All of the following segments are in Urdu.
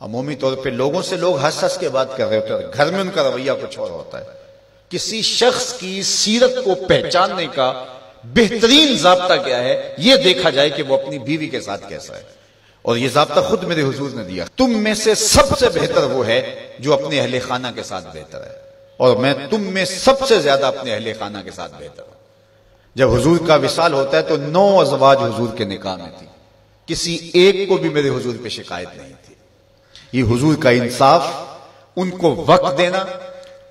عمومی طور پہ لوگوں سے لوگ ہنس ہنس کے بات کر رہے ہوتے ہیں، گھر میں ان کا رویہ کچھ اور ہوتا ہے۔ کسی شخص کی سیرت کو پہچاننے کا بہترین ضابطہ کیا ہے، یہ دیکھا جائے کہ وہ اپنی بیوی کے ساتھ کیسا ہے، اور یہ ضابطہ خود میرے حضور نے دیا۔ تم میں سے سب سے بہتر وہ ہے جو اپنے اہل خانہ کے ساتھ بہتر ہے، اور میں تم میں سب سے زیادہ اپنے اہل خانہ کے ساتھ بہتر ہوں۔ جب حضور کا وصال ہوتا ہے تو 9 ازواج حضور کے نکاح میں تھی، کسی ایک کو بھی میرے حضور پہ شکایت نہیں تھی۔ یہ حضور کا انصاف، ان کو وقت دینا،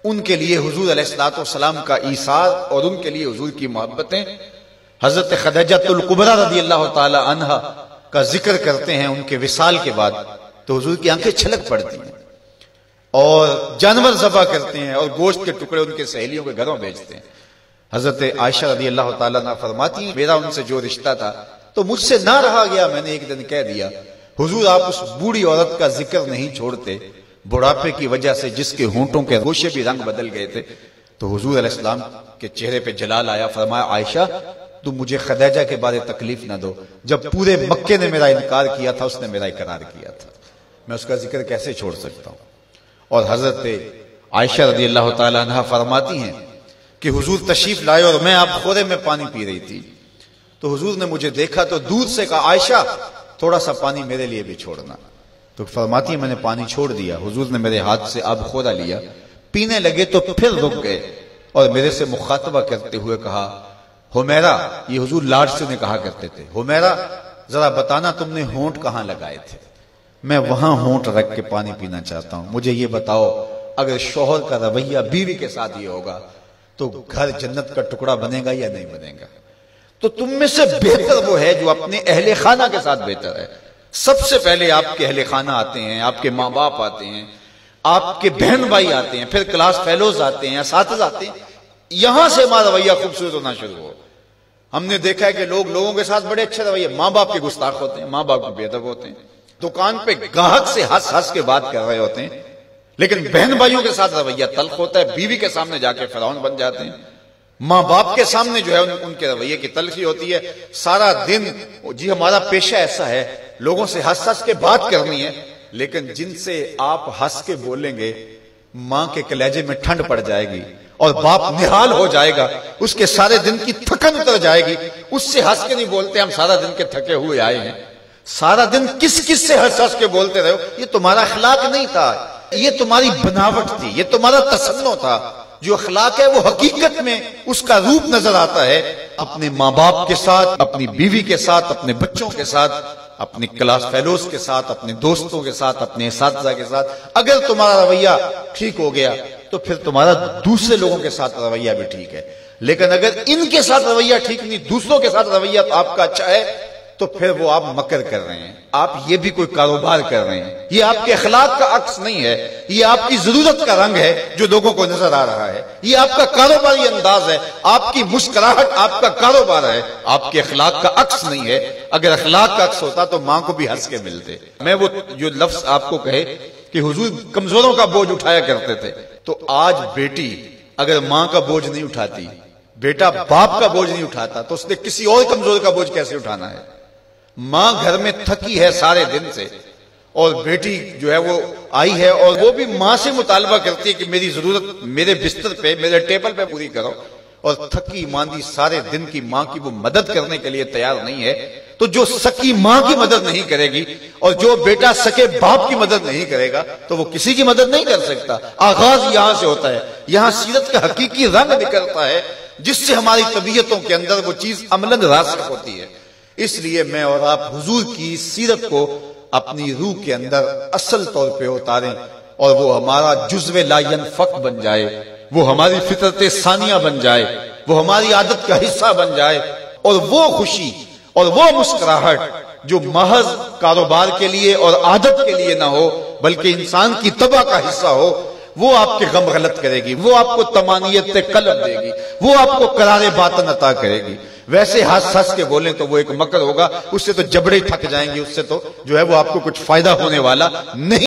ان کے لیے حضور علیہ الصلوۃ والسلام کا ایثار اور ان کے لیے حضور کی محبتیں۔ حضرت خدیجہ الکبریٰ رضی اللہ تعالی عنہا کا ذکر کرتے ہیں ان کے وصال کے بعد تو حضور کی آنکھیں چھلک پڑتی ہیں، اور جانور ذبح کرتے ہیں اور گوشت کے ٹکڑے ان کے سہیلیوں کے گھروں بھیجتے ہیں۔ حضرت عائشہ رضی اللہ تعالیٰ عنہ فرماتی ہیں میرا ان سے جو رشتہ تھا تو مجھ سے نہ رہا گیا، میں نے ایک دن کہہ دیا حضور آپ اس بوڑھی عورت کا ذکر نہیں چھوڑتے، بڑھاپے کی وجہ سے جس کے ہونٹوں کے گوشے بھی رنگ بدل گئے تھے۔ تو حضور علیہ السلام کے چہرے پہ جلال آیا، فرمایا عائشہ تم مجھے خدیجہ کے بارے تکلیف نہ دو، جب پورے مکے نے میرا انکار کیا تھا اس نے میرا اقرار کیا تھا، میں اس کا ذکر کیسے چھوڑ سکتا ہوں۔ اور حضرت عائشہ رضی اللہ تعالی عنہا فرماتی ہیں کہ حضور تشریف لائے اور میں آپ خورے میں پانی پی رہی تھی، تو حضور نے مجھے دیکھا تو دودھ سے کہا عائشہ تھوڑا سا پانی میرے لیے بھی چھوڑنا، تو فرماتی ہے میں نے پانی چھوڑ دیا، حضور نے میرے ہاتھ سے آب خورا لیا، پینے لگے تو پھر رک گئے اور میرے سے مخاطبہ کرتے ہوئے کہا حمیرہ، یہ حضور لاڈ سے نے کہا کرتے تھے، حمیرہ ذرا بتانا تم نے ہونٹ کہاں لگائے تھے، میں وہاں ہونٹ رکھ کے پانی پینا چاہتا ہوں، مجھے یہ بتاؤ اگر شوہر کا رویہ بیوی کے ساتھ یہ ہوگا تو گھر جنت کا ٹکڑا بنے گا یا نہیں بنے گا؟ تو تم میں سے بہتر وہ ہے جو اپنے اہل خانہ کے ساتھ بہتر ہے۔ سب سے پہلے آپ کے اہل خانہ آتے ہیں، آپ کے ماں باپ آتے ہیں، آپ کے بہن بھائی آتے ہیں، پھر کلاس فیلوز آتے ہیں، اساتذہ آتے ہیں، یہاں سے ہمارا رویہ خوبصورت ہونا شروع ہو۔ ہم نے دیکھا ہے کہ لوگوں کے ساتھ بڑے اچھے رویے، ماں باپ کے گستاخ ہوتے ہیں، ماں باپ کے بے ادب ہوتے ہیں، دکان پہ گاہک سے ہنس ہنس کے بات کر رہے ہوتے ہیں، لیکن بہن بھائیوں کے ساتھ رویہ تلخ ہوتا ہے، بیوی کے سامنے جا کے فرعون بن جاتے ہیں، ماں باپ کے سامنے جو ہے ان کے رویے کی تلخی ہوتی ہے۔ سارا دن جی ہمارا پیشہ ایسا ہے لوگوں سے ہنس ہنس کے بات کرنی ہے، لیکن جن سے آپ ہنس کے بولیں گے ماں کے کلیجے میں ٹھنڈ پڑ جائے گی اور باپ نہال ہو جائے گا، اس کے سارے دن کی تھکن اتر جائے گی، اس سے ہنس کے نہیں بولتے ہم سارا دن کے تھکے ہوئے آئے ہیں، سارا دن کس کس سے ہنس ہنس کے بولتے رہے ہو، یہ تمہارا اخلاق نہیں تھا، یہ تمہاری بناوٹ تھی، یہ تمہارا تصنع تھا۔ جو اخلاق ہے وہ حقیقت میں اس کا روپ نظر آتا ہے اپنے ماں باپ کے ساتھ، اپنی بیوی کے ساتھ، اپنے بچوں کے ساتھ، اپنی کلاس فیلوز کے ساتھ، اپنے دوستوں کے ساتھ، اپنے اساتذہ کے ساتھ۔ اگر تمہارا رویہ ٹھیک ہو گیا تو پھر تمہارا دوسرے لوگوں کے ساتھ رویہ بھی ٹھیک ہے، لیکن اگر ان کے ساتھ رویہ ٹھیک نہیں، دوسروں کے ساتھ رویہ آپ کا اچھا ہے تو پھر وہ آپ مکر کر رہے ہیں، آپ یہ بھی کوئی کاروبار کر رہے ہیں، یہ آپ کے اخلاق کا عکس نہیں ہے، یہ آپ کی ضرورت کا رنگ ہے جو لوگوں کو نظر آ رہا ہے، یہ آپ کا کاروباری انداز ہے، آپ کی مسکراہٹ آپ کا کاروبار ہے، آپ کے اخلاق کا عکس نہیں ہے۔ اگر اخلاق کا عکس ہوتا تو ماں کو بھی ہنس کے ملتے۔ میں وہ جو لفظ آپ کو کہے کہ حضور کمزوروں کا بوجھ اٹھایا کرتے تھے، تو آج بیٹی اگر ماں کا بوجھ نہیں اٹھاتی، بیٹا باپ کا بوجھ نہیں اٹھاتا، تو اس نے کسی اور کمزور کا بوجھ کیسے اٹھانا ہے؟ ماں گھر میں تھکی ہے سارے دن سے اور بیٹی جو ہے وہ آئی ہے اور وہ بھی ماں سے مطالبہ کرتی ہے کہ میری ضرورت میرے بستر پہ، میرے ٹیبل پہ پوری کرو، اور تھکی ماندی سارے دن کی ماں کی وہ مدد کرنے کے لیے تیار نہیں ہے، تو جو سکی ماں کی مدد نہیں کرے گی اور جو بیٹا سکے باپ کی مدد نہیں کرے گا تو وہ کسی کی مدد نہیں کر سکتا۔ آغاز یہاں سے ہوتا ہے، یہاں سیرت کا حقیقی رنگ نکلتا ہے جس سے ہماری طبیعتوں کے اندر وہ چیز عملاً راسخ ہوتی ہے۔ اس لیے میں اور آپ حضور کی سیرت کو اپنی روح کے اندر اصل طور پہ اتاریں اور وہ ہمارا جزو لا ینفک بن جائے، وہ ہماری فطرت ثانیہ بن جائے، وہ ہماری عادت کا حصہ بن جائے، اور وہ خوشی اور وہ مسکراہٹ جو محض کاروبار کے لیے اور عادت کے لیے نہ ہو بلکہ انسان کی طبع کا حصہ ہو، وہ آپ کے غم غلط کرے گی، وہ آپ کو طمانینت قلب دے گی، وہ آپ کو قرار باطن عطا کرے گی۔ ویسے ہنس ہنس کے بولیں تو وہ ایک مکر ہوگا، اس سے تو جبڑے تھک جائیں گے، اس سے تو جو ہے وہ آپ کو کچھ فائدہ ہونے والا نہیں۔